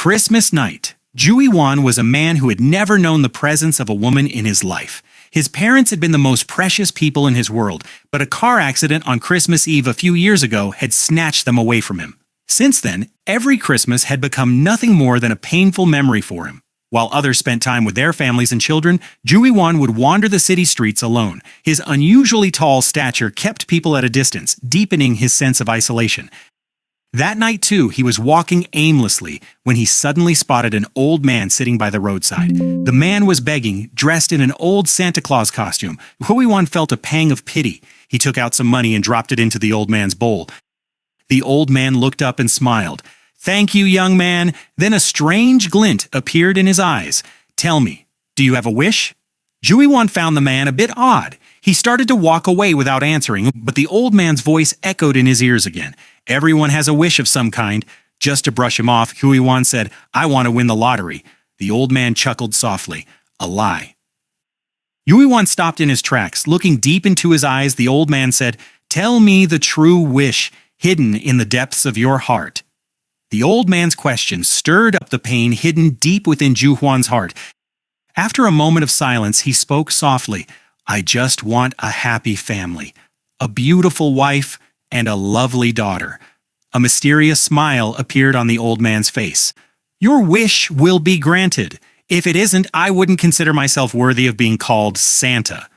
Christmas night. Ju Wan was a man who had never known the presence of a woman in his life. His parents had been the most precious people in his world, but a car accident on Christmas Eve a few years ago had snatched them away from him. Since then, every Christmas had become nothing more than a painful memory for him. While others spent time with their families and children, Ju Wan would wander the city streets alone. His unusually tall stature kept people at a distance, deepening his sense of isolation. That night, too, he was walking aimlessly when he suddenly spotted an old man sitting by the roadside. The man was begging, dressed in an old Santa Claus costume. Ju Wan felt a pang of pity. He took out some money and dropped it into the old man's bowl. The old man looked up and smiled. "Thank you, young man." Then a strange glint appeared in his eyes. "Tell me, do you have a wish?" Ju Wan found the man a bit odd. He started to walk away without answering, but the old man's voice echoed in his ears again. "Everyone has a wish of some kind." Just to brush him off, Ju Wan said, "I want to win the lottery." The old man chuckled softly. "A lie." Ju Wan stopped in his tracks. Looking deep into his eyes, the old man said, "Tell me the true wish hidden in the depths of your heart." The old man's question stirred up the pain hidden deep within Ju Wan's heart. After a moment of silence, he spoke softly. "I just want a happy family, a beautiful wife, and a lovely daughter." A mysterious smile appeared on the old man's face. "Your wish will be granted. If it isn't, I wouldn't consider myself worthy of being called Santa."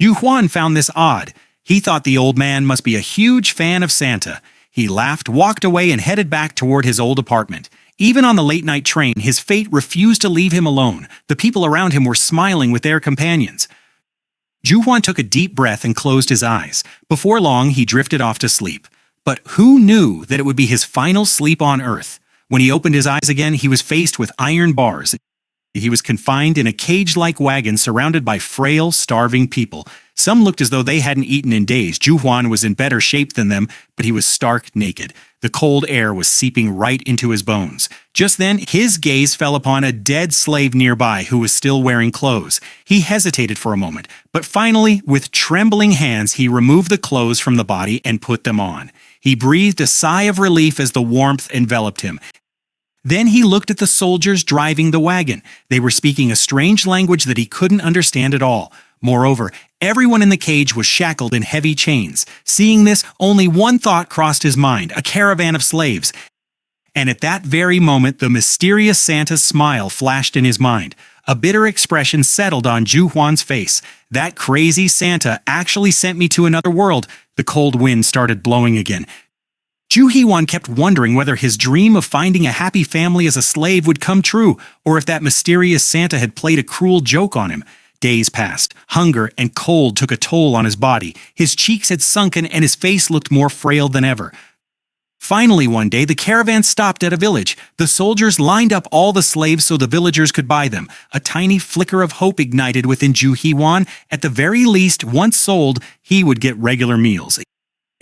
Ju Wan found this odd. He thought the old man must be a huge fan of Santa. He laughed, walked away, and headed back toward his old apartment. Even on the late-night train, his fate refused to leave him alone. The people around him were smiling with their companions. Ju Wan took a deep breath and closed his eyes. Before long, he drifted off to sleep. But who knew that it would be his final sleep on Earth? When he opened his eyes again, he was faced with iron bars. He was confined in a cage-like wagon surrounded by frail, starving people. Some looked as though they hadn't eaten in days. Ju Wan was in better shape than them, but he was stark naked. The cold air was seeping right into his bones. Just then, his gaze fell upon a dead slave nearby who was still wearing clothes. He hesitated for a moment, but finally, with trembling hands, he removed the clothes from the body and put them on. He breathed a sigh of relief as the warmth enveloped him. Then he looked at the soldiers driving the wagon. They were speaking a strange language that he couldn't understand at all. Moreover, everyone in the cage was shackled in heavy chains. Seeing this, only one thought crossed his mind: a caravan of slaves. And at that very moment, the mysterious Santa's smile flashed in his mind. A bitter expression settled on Ju Wan's face. That crazy Santa actually sent me to another world. The cold wind started blowing again. Ju Wan kept wondering whether his dream of finding a happy family as a slave would come true, or if that mysterious Santa had played a cruel joke on him. Days passed. Hunger and cold took a toll on his body. His cheeks had sunken and his face looked more frail than ever. Finally, one day, the caravan stopped at a village. The soldiers lined up all the slaves so the villagers could buy them. A tiny flicker of hope ignited within Ju Wan. At the very least, once sold, he would get regular meals.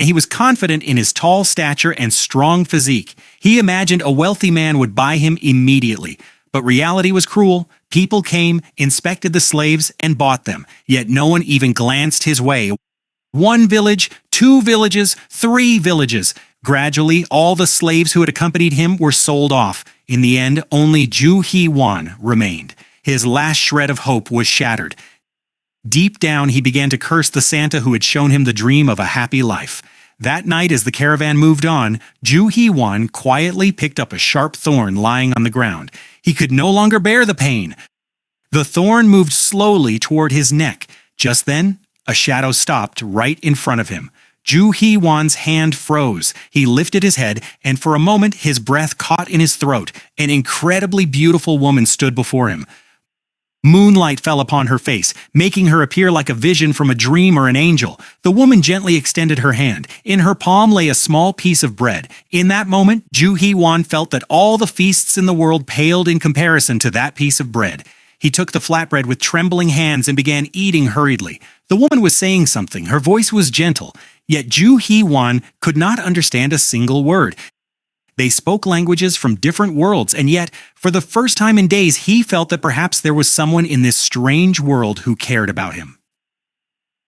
He was confident in his tall stature and strong physique. He imagined a wealthy man would buy him immediately. But reality was cruel. People came, inspected the slaves, and bought them. Yet no one even glanced his way. One village, 2 villages, 3 villages. Gradually, all the slaves who had accompanied him were sold off. In the end, only Ju Wan remained. His last shred of hope was shattered. Deep down, he began to curse the Santa who had shown him the dream of a happy life. That night, as the caravan moved on, Ju Wan quietly picked up a sharp thorn lying on the ground. He could no longer bear the pain. The thorn moved slowly toward his neck. Just then, a shadow stopped right in front of him. Ju Wan's hand froze. He lifted his head, and for a moment his breath caught in his throat. An incredibly beautiful woman stood before him. Moonlight fell upon her face, making her appear like a vision from a dream or an angel. The woman gently extended her hand. In her palm lay a small piece of bread. In that moment, Ju Wan felt that all the feasts in the world paled in comparison to that piece of bread. He took the flatbread with trembling hands and began eating hurriedly. The woman was saying something. Her voice was gentle. Yet Ju Wan could not understand a single word. They spoke languages from different worlds, and yet, for the first time in days, he felt that perhaps there was someone in this strange world who cared about him.